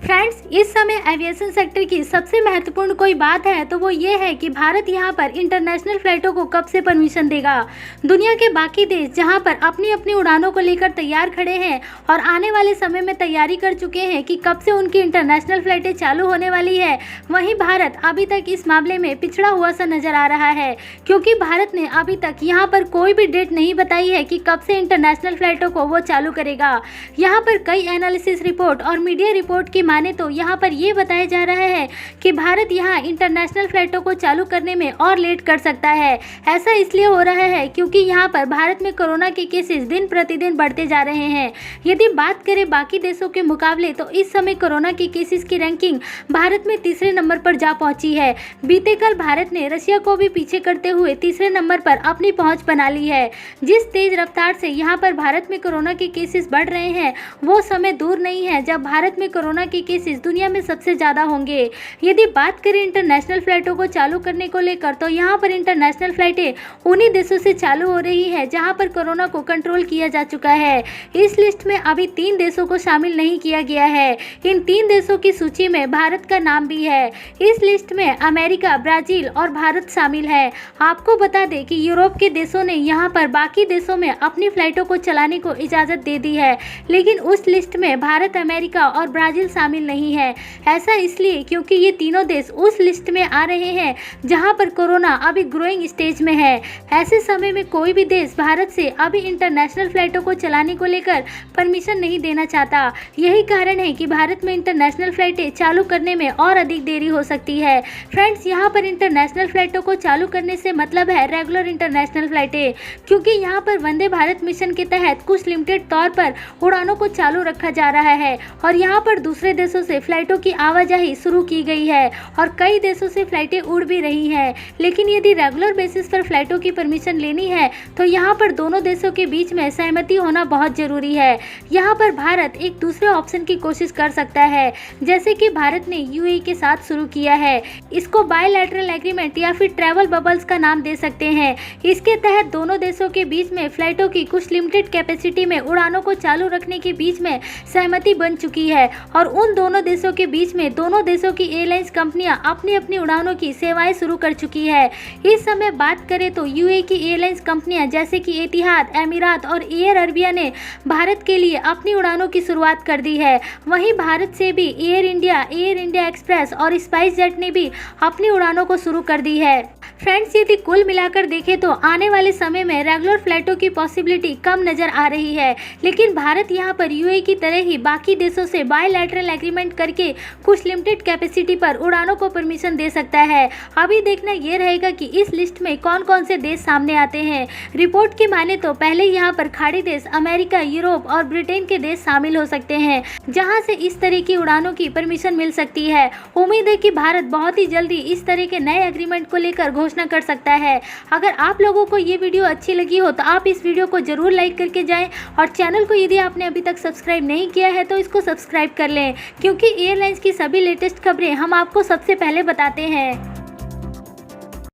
Friends, इस समय aviation sector की सबसे महत्वपूर्ण कोई बात है तो वो ये है कि भारत यहां पर इंटरनेशनल फ्लाइटों को कब से परमिशन देगा। दुनिया के बाकी देश जहां पर अपनी अपनी उड़ानों को लेकर तैयार खड़े हैं और आने वाले समय में तैयारी कर चुके हैं कि कब से उनकी इंटरनेशनल फ्लाइटें चालू होने वाली है, वहीं भारत अभी तक इस मामले में पिछड़ा हुआ सा नजर आ रहा है, क्योंकि भारत ने अभी तक यहाँ पर कोई भी डेट नहीं बताई है कि कब से इंटरनेशनल फ्लाइटों को वो चालू करेगा। यहाँ पर कई एनालिसिस रिपोर्ट और मीडिया रिपोर्ट की माने तो यहाँ पर ये बताया जा रहा है कि भारत यहाँ इंटरनेशनल फ्लाइटों को चालू करने में और लेट कर सकता है। ऐसा इसलिए हो रहा है क्योंकि यहाँ पर भारत में कोरोना के केसेस दिन प्रतिदिन बढ़ते जा रहे हैं। यदि बात करें बाकी देशों के मुकाबले तो इस समय कोरोना के केसेस की रैंकिंग भारत में तीसरे नंबर पर जा पहुंची है। बीते कल भारत ने रशिया को भी पीछे करते हुए तीसरे नंबर पर अपनी पहुंच बना ली है। जिस तेज रफ्तार से यहाँ पर भारत में कोरोना के केसेस बढ़ रहे हैं वो समय दूर नहीं है जब भारत में कोरोना के केसेस दुनिया में सबसे ज़्यादा होंगे। यदि बात करें इंटरनेशनल फ्लाइटों को चालू करने को लेकर तो यहाँ पर इंटरनेशनल फ्लाइटें उन्हीं देशों से चालू हो रही है जहाँ पर कोरोना को कंट्रोल किया जा चुका है। इस लिस्ट में अभी 3 देशों को शामिल नहीं किया गया है। इन 3 देशों की सूची में भारत का नाम भी है। इस लिस्ट में अमेरिका, ब्राजील और भारत शामिल है। आपको बता दें कि यूरोप के देशों ने यहाँ पर बाकी देशों में अपनी फ्लाइटों को चलाने को इजाज़त दे दी है, लेकिन उस लिस्ट में भारत, अमेरिका और ब्राजील शामिल नहीं है। ऐसा इसलिए क्योंकि ये तीनों देश उस लिस्ट में आ रहे हैं जहां पर कोरोना अभी ग्रोइंग स्टेज में है। ऐसे समय में कोई भी देश भारत से अभी इंटरनेशनल फ्लाइटों को चलाने को लेकर परमिशन नहीं देना चाहता। यही कारण है कि भारत में इंटरनेशनल फ्लाइटें चालू करने में और अधिक देरी हो सकती है। फ्रेंड्स, यहाँ पर इंटरनेशनल फ्लाइटों को चालू करने से मतलब है रेगुलर इंटरनेशनल फ्लाइटें, क्योंकि यहाँ पर वंदे भारत मिशन के तहत कुछ लिमिटेड तौर पर उड़ानों को चालू रखा जा रहा है और यहाँ पर दूसरे देशों से फ्लाइटों की आवाजाही शुरू की गई है और कई देशों से फ्लाइटें उड़ भी रही हैं। लेकिन यदि रेगुलर बेसिस पर फ्लाइटों की परमिशन लेनी है तो यहाँ पर दोनों देशों के बीच में सहमति होना बहुत जरूरी है। यहाँ पर भारत एक दूसरे ऑप्शन की कोशिश कर सकता है, जैसे कि भारत ने यूएई के साथ शुरू किया है। इसको बायलैटरल एग्रीमेंट या फिर ट्रैवल बबल्स का नाम दे सकते हैं। इसके तहत दोनों देशों के बीच में फ्लाइटों की कुछ लिमिटेड कैपेसिटी में उड़ानों को चालू रखने के बीच में सहमति बन चुकी है और उन दोनों देशों के बीच में दोनों देशों की एयरलाइंस कंपनियां अपनी अपनी उड़ानों की सेवाएं शुरू कर चुकी है। इस समय बात करें तो यूएई की एयरलाइंस कंपनियां जैसे कि एतिहाद, एमिरात और एयर अरबिया ने भारत के लिए अपनी उड़ानों की शुरुआत कर दी है। वहीं भारत से भी एयर इंडिया एक्सप्रेस और स्पाइस जेट ने भी अपनी उड़ानों को शुरू कर दी है। फ्रेंड्स, यदि कुल मिलाकर देखें तो आने वाले समय में रेगुलर फ्लाइटों की पॉसिबिलिटी कम नजर आ रही है, लेकिन भारत यहां पर यूएई की तरह ही बाकी देशों से बायलैटरल एग्रीमेंट करके कुछ लिमिटेड कैपेसिटी पर उड़ानों को परमिशन दे सकता है। अभी देखना ये रहेगा कि इस लिस्ट में कौन कौन से देश सामने आते हैं। रिपोर्ट की माने तो पहले यहाँ पर खाड़ी देश अमेरिका, यूरोप और ब्रिटेन के देश शामिल हो सकते हैं, जहाँ से इस तरह की उड़ानों की परमिशन मिल सकती है। उम्मीद है कि भारत बहुत ही जल्दी इस तरह के नए एग्रीमेंट को लेकर घोषणा कर सकता है। अगर आप लोगों को ये वीडियो अच्छी लगी हो तो आप इस वीडियो को जरूर लाइक करके जाएं और चैनल को यदि आपने अभी तक सब्सक्राइब नहीं किया है तो इसको सब्सक्राइब कर लें, क्योंकि एयरलाइंस की सभी लेटेस्ट खबरें हम आपको सबसे पहले बताते हैं।